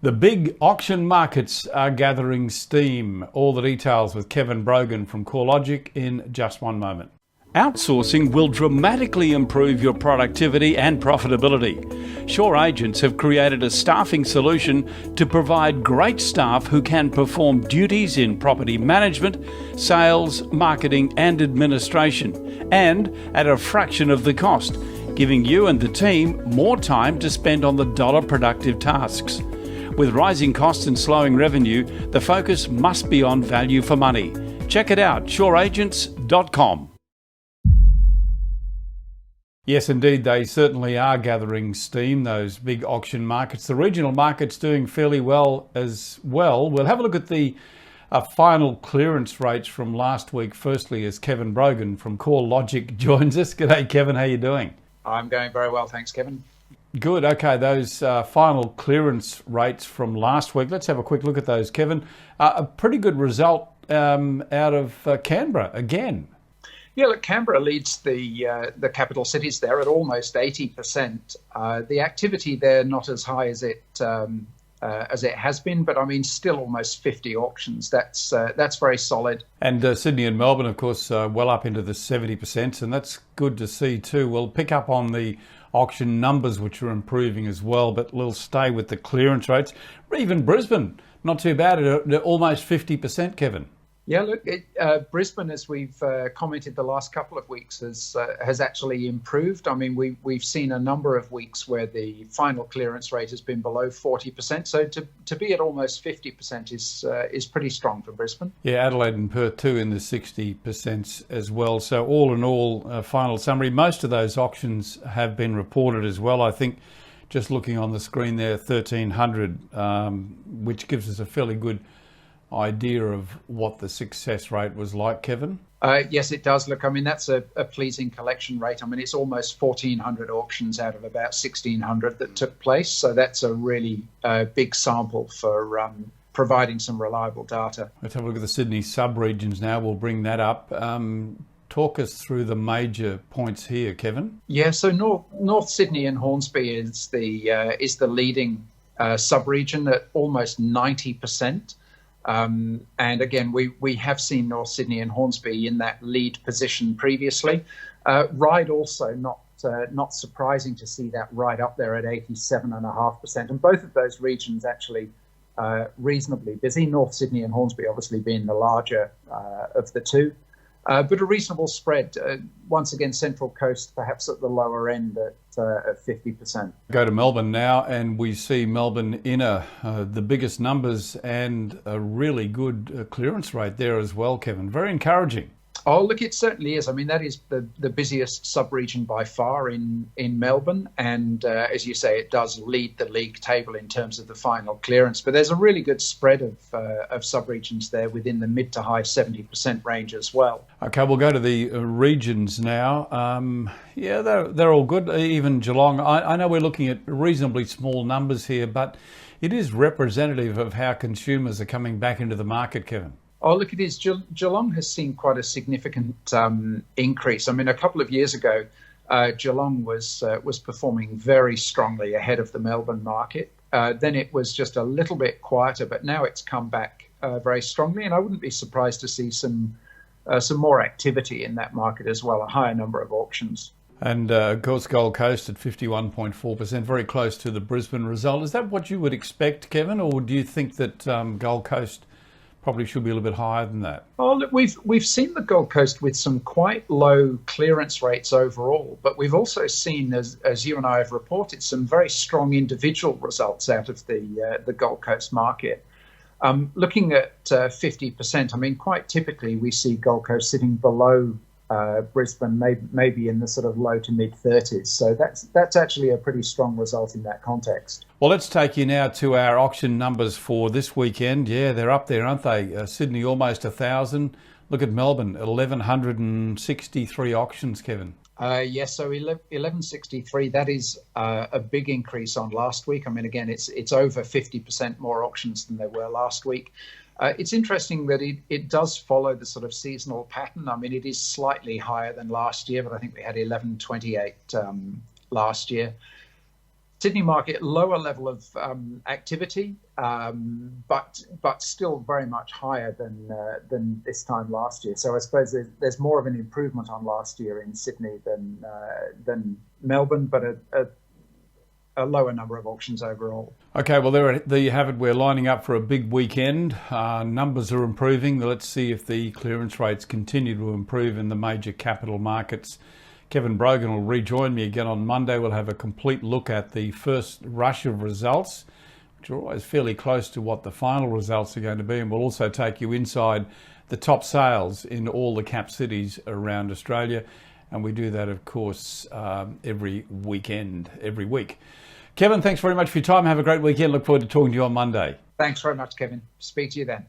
The big auction markets are gathering steam. All the details with Kevin Brogan from CoreLogic in just one moment. Outsourcing will dramatically improve your productivity and profitability. Sure Agents have created a staffing solution to provide great staff who can perform duties in property management, sales, marketing and administration, and at a fraction of the cost, giving you and the team more time to spend on the dollar productive tasks. With rising costs and slowing revenue, the focus must be on value for money. Check it out, sureagents.com. Yes, indeed, they certainly are gathering steam, those big auction markets. The regional market's doing fairly well as well. We'll have a look at the final clearance rates from last week, firstly, as Kevin Brogan from CoreLogic joins us. G'day, Kevin. How you doing? I'm going very well, thanks, Kevin. Good. Okay, those final clearance rates from last week. Let's have a quick look at those, Kevin. A pretty good result out of Canberra again. Yeah, look, Canberra leads the capital cities there at almost 80%. The activity there not as high as it has been, but I mean still almost 50 auctions. That's very solid. And Sydney and Melbourne, of course, well up into the 70%, and that's good to see too. We'll pick up on the auction numbers, which are improving as well, but we'll stay with the clearance rates. Even Brisbane, not too bad at almost 50%, Kevin. Yeah, look, Brisbane, as we've commented the last couple of weeks, has actually improved. I mean, we've seen a number of weeks where the final clearance rate has been below 40%. So to be at almost 50% is pretty strong for Brisbane. Yeah, Adelaide and Perth too in the 60% as well. So all in all, final summary, most of those auctions have been reported as well. I think just looking on the screen there, 1,300, which gives us a fairly good idea of what the success rate was like, Kevin? Yes, it does. Look, I mean, that's a pleasing collection rate. I mean, it's almost 1,400 auctions out of about 1,600 that took place. So that's a really big sample for providing some reliable data. Let's have a look at the Sydney sub-regions now. We'll bring that up. Talk us through the major points here, Kevin. Yeah, so North Sydney and Hornsby is the leading sub-region at almost 90%. And again, we have seen North Sydney and Hornsby in that lead position previously. Ryde also not surprising to see that right up there at 87.5%. And both of those regions actually reasonably busy. North Sydney and Hornsby obviously being the larger of the two. But a reasonable spread. Once again, Central Coast perhaps at the lower end at 50%. Go to Melbourne now, and we see Melbourne inner, the biggest numbers and a really good clearance rate there as well, Kevin. Very encouraging. Oh, look, it certainly is. I mean, that is the busiest sub-region by far in Melbourne. And as you say, it does lead the league table in terms of the final clearance. But there's a really good spread of sub-regions there within the mid to high 70% range as well. Okay, we'll go to the regions now. Yeah, they're all good. Even Geelong. I know we're looking at reasonably small numbers here, but it is representative of how consumers are coming back into the market, Kevin. Oh, look, it is. Geelong has seen quite a significant increase. I mean, a couple of years ago, Geelong was performing very strongly ahead of the Melbourne market. Then it was just a little bit quieter, but now it's come back very strongly. And I wouldn't be surprised to see some more activity in that market as well, a higher number of auctions. And of course, Gold Coast at 51.4%, very close to the Brisbane result. Is that what you would expect, Kevin, or do you think that Gold Coast probably should be a little bit higher than that? Oh, look, we've seen the Gold Coast with some quite low clearance rates overall, but we've also seen, as you and I have reported, some very strong individual results out of the Gold Coast market. Looking at 50%, I mean, quite typically we see Gold Coast sitting below Brisbane, maybe in the sort of low to mid 30s. So that's actually a pretty strong result in that context. Well, let's take you now to our auction numbers for this weekend. Yeah, they're up there, aren't they? Sydney almost 1,000. Look at Melbourne, 1,163 auctions, Kevin. Yes, so 1163. That is a big increase on last week. I mean, again, it's over 50% more auctions than there were last week. It's interesting that it does follow the sort of seasonal pattern. I mean, it is slightly higher than last year, but I think we had 1128 last year. Sydney market, lower level of activity, but still very much higher than this time last year. So I suppose there's more of an improvement on last year in Sydney than Melbourne, but a lower number of auctions overall. Okay, well, there you have it. We're lining up for a big weekend. Numbers are improving. Let's see if the clearance rates continue to improve in the major capital markets. Kevin Brogan will rejoin me again on Monday. We'll have a complete look at the first rush of results, which are always fairly close to what the final results are going to be. And we'll also take you inside the top sales in all the cap cities around Australia. And we do that, of course, every week. Kevin, thanks very much for your time. Have a great weekend. Look forward to talking to you on Monday. Thanks very much, Kevin. Speak to you then.